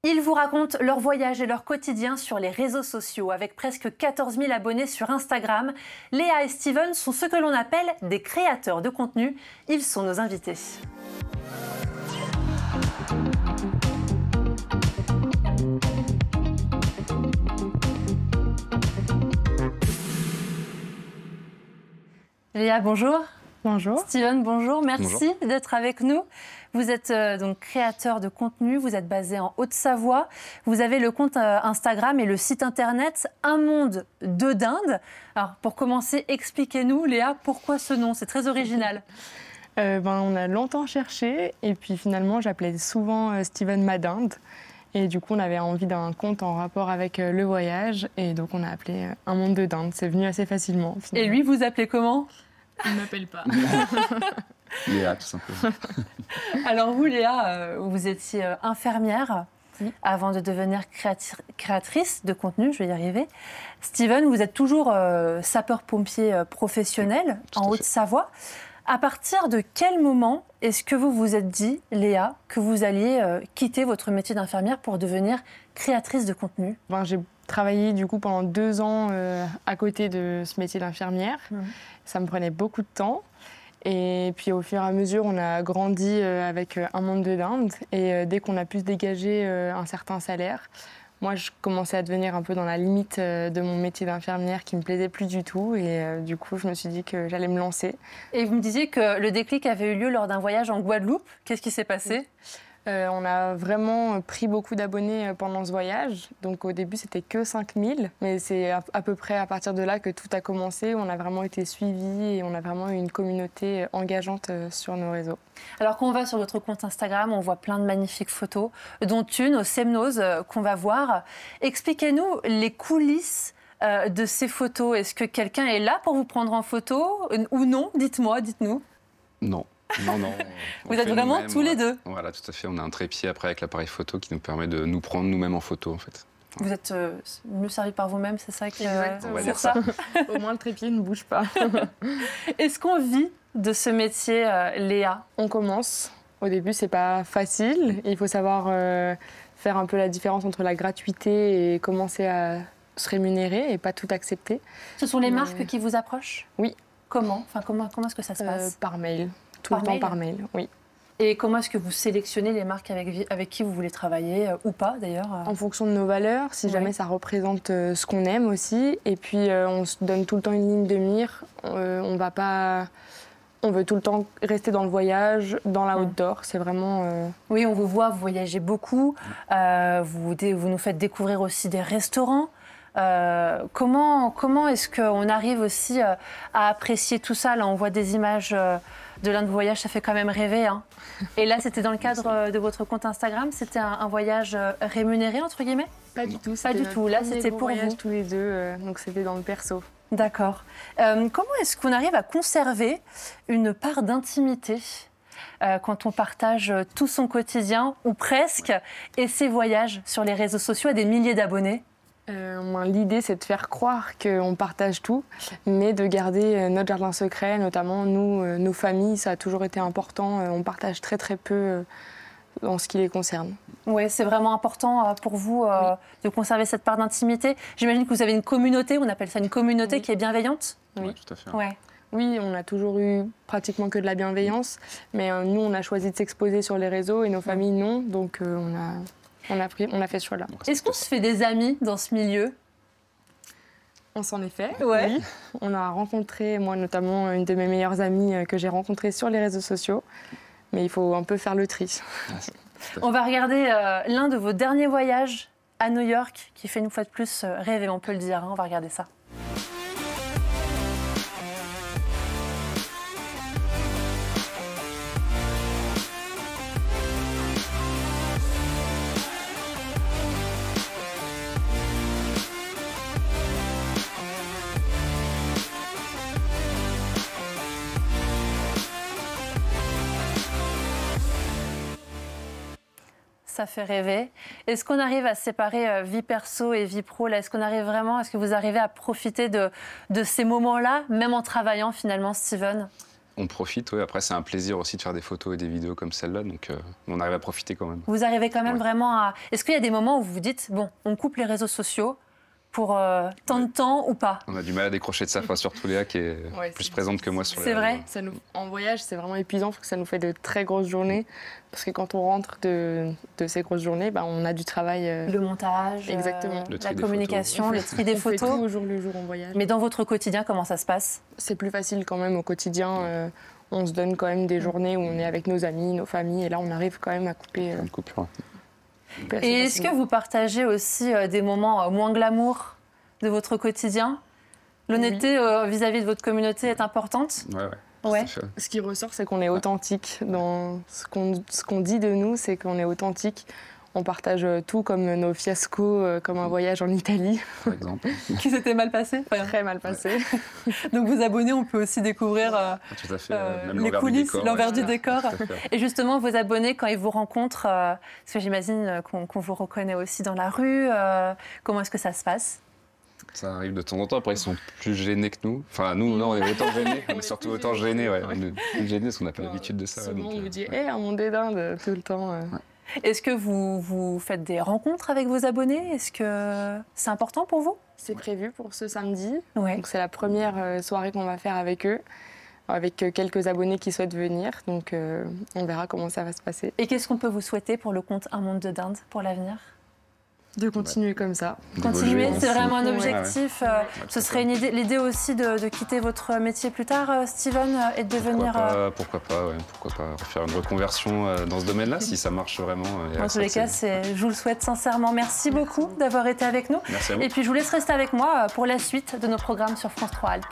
Ils vous racontent leur voyage et leur quotidien sur les réseaux sociaux. Avec presque 14 000 abonnés sur Instagram, Léa et Steven sont ce que l'on appelle des créateurs de contenu. Ils sont nos invités. Léa, bonjour. Bonjour. Steven, bonjour. Merci Bonjour. d'être avec nous. Vous êtes donc créateur de contenu, vous êtes basé en Haute-Savoie. Vous avez le compte Instagram et le site internet Un monde de dinde. Alors, pour commencer, expliquez-nous, Léa, pourquoi ce nom? C'est très original. On a longtemps cherché et puis finalement j'appelais souvent Steven ma dinde. Et du coup on avait envie d'un compte en rapport avec le voyage et donc on a appelé Un monde de dinde. C'est venu assez facilement. Et lui, vous appelez comment? Il ne m'appelle pas. Léa, tout simplement. Alors vous, Léa, vous étiez infirmière avant de devenir créatrice de contenu, je vais y arriver. Steven, vous êtes toujours sapeur-pompier professionnel en Haute-Savoie. À partir de quel moment est-ce que vous vous êtes dit, Léa, que vous alliez quitter votre métier d'infirmière pour devenir créatrice de contenu? J'ai travaillé du coup pendant 2 ans à côté de ce métier d'infirmière. Ça me prenait beaucoup de temps. Et puis au fur et à mesure, on a grandi avec Un monde de dinde. Et dès qu'on a pu se dégager un certain salaire, moi je commençais à devenir un peu dans la limite de mon métier d'infirmière qui me plaisait plus du tout. Et du coup, je me suis dit que j'allais me lancer. Et vous me disiez que le déclic avait eu lieu lors d'un voyage en Guadeloupe. Qu'est-ce qui s'est passé? On a vraiment pris beaucoup d'abonnés pendant ce voyage. Donc au début, c'était que 5 000. Mais c'est à peu près à partir de là que tout a commencé. On a vraiment été suivis et on a vraiment eu une communauté engageante sur nos réseaux. Alors quand on va sur votre compte Instagram, on voit plein de magnifiques photos, dont une au Semnoz qu'on va voir. Expliquez-nous les coulisses de ces photos. Est-ce que quelqu'un est là pour vous prendre en photo ou non? Dites-moi, dites-nous. Non. Non. Vous êtes vraiment tous les deux? Voilà, tout à fait. On a un trépied après avec l'appareil photo qui nous permet de nous prendre nous-mêmes en photo, en fait. Vous êtes mieux servi par vous-même, c'est ça? Exactement. On va dire ça. Au moins, le trépied ne bouge pas. Est-ce qu'on vit de ce métier, Léa? On commence. Au début, c'est pas facile. Il faut savoir faire un peu la différence entre la gratuité et commencer à se rémunérer et pas tout accepter. Ce sont les marques qui vous approchent? Oui. Comment est-ce que ça se passe? Par mail. Tout le temps par mail, oui. Et comment est-ce que vous sélectionnez les marques avec qui vous voulez travailler, ou pas d'ailleurs? En fonction de nos valeurs, si jamais ça représente ce qu'on aime aussi. Et puis on se donne tout le temps une ligne de mire. On veut tout le temps rester dans le voyage, dans la outdoor. C'est vraiment... Oui, on vous voit, vous voyagez beaucoup. Vous nous faites découvrir aussi des restaurants. Comment est-ce qu'on arrive aussi à apprécier tout ça? Là, on voit des images de l'un de vos voyages, ça fait quand même rêver, hein. Et là, c'était dans le cadre de votre compte Instagram? C'était un voyage rémunéré, entre guillemets? Pas du tout. Pas du tout. Là, c'était pour vous. Tous les deux, donc c'était dans le perso. D'accord. Comment est-ce qu'on arrive à conserver une part d'intimité quand on partage tout son quotidien, ou presque, et ses voyages sur les réseaux sociaux à des milliers d'abonnés? L'idée, c'est de faire croire qu'on partage tout, mais de garder notre jardin secret, notamment nous, nos familles, ça a toujours été important. On partage très très peu en ce qui les concerne. Oui, c'est vraiment important pour vous de conserver cette part d'intimité. J'imagine que vous avez une communauté, on appelle ça une communauté qui est bienveillante? Oui, tout à fait. Ouais. Oui, on a toujours eu pratiquement que de la bienveillance, mais nous, on a choisi de s'exposer sur les réseaux et nos familles non, donc on a fait ce choix-là. Est-ce qu'on se fait des amis dans ce milieu? On s'en est fait, ouais. Oui. On a rencontré, moi notamment, une de mes meilleures amies que j'ai rencontrée sur les réseaux sociaux, mais il faut un peu faire le tri. On va regarder l'un de vos derniers voyages à New York, qui fait une fois de plus rêver, on peut le dire, hein. On va regarder ça. Ça fait rêver. Est-ce qu'on arrive à séparer vie perso et vie pro là? Est-ce que vous arrivez à profiter de ces moments-là, même en travaillant finalement, Steven? On profite, oui. Après, c'est un plaisir aussi de faire des photos et des vidéos comme celle-là, donc on arrive à profiter quand même. Vous arrivez quand même vraiment à... Est-ce qu'il y a des moments où vous vous dites, bon, on coupe les réseaux sociaux pour tant de temps ou pas? On a du mal à décrocher de ça, enfin, surtout Léa qui est plus présente que moi sur les C'est vrai. En voyage, c'est vraiment épuisant parce que ça nous fait de très grosses journées. Parce que quand on rentre de ces grosses journées, on a du travail. Le montage, exactement. La communication, le tri des photos. On fait tout au jour le jour en voyage. Mais dans votre quotidien, comment ça se passe? C'est plus facile quand même au quotidien. On se donne quand même des journées où on est avec nos amis, nos familles. Et là, on arrive quand même à couper. Une coupure. Et est-ce que vous partagez aussi des moments moins glamour de votre quotidien? L'honnêteté vis-à-vis de votre communauté est importante? Ouais. Ce qui ressort, c'est qu'on est authentique. Dans ce qu'on dit de nous, c'est qu'on est authentique. On partage tout, comme nos fiascos, comme un voyage en Italie. Par exemple. Qui s'était mal passé? Très mal passé. Donc vous abonnés, on peut aussi découvrir tout à fait. les coulisses, l'envers du décor. Et justement, vos abonnés, quand ils vous rencontrent, parce que j'imagine qu'on vous reconnaît aussi dans la rue, comment est-ce que ça se passe? Ça arrive de temps en temps. Après, ils sont plus gênés que nous. Enfin, nous, non, on est autant gênés. On est surtout autant gênés. Ouais. On est plus gênés parce qu'on n'a pas l'habitude de ça. Souvent, on nous dit « un monde d'Inde » tout le temps. Ouais. Est-ce que vous faites des rencontres avec vos abonnés? Est-ce que c'est important pour vous? C'est prévu pour ce samedi. Ouais. Donc c'est la première soirée qu'on va faire avec eux, avec quelques abonnés qui souhaitent venir. Donc on verra comment ça va se passer. Et qu'est-ce qu'on peut vous souhaiter pour le compte Un Monde de Dinde pour l'avenir? De continuer comme ça. Continuer, c'est vraiment un objectif. Ce serait l'idée aussi de quitter votre métier plus tard, Steven, et de devenir... Pourquoi pas faire une reconversion dans ce domaine-là, si ça marche vraiment. En tous les cas, je vous le souhaite sincèrement. Merci beaucoup d'avoir été avec nous. Merci à vous. Et puis, je vous laisse rester avec moi pour la suite de nos programmes sur France 3 Alpes.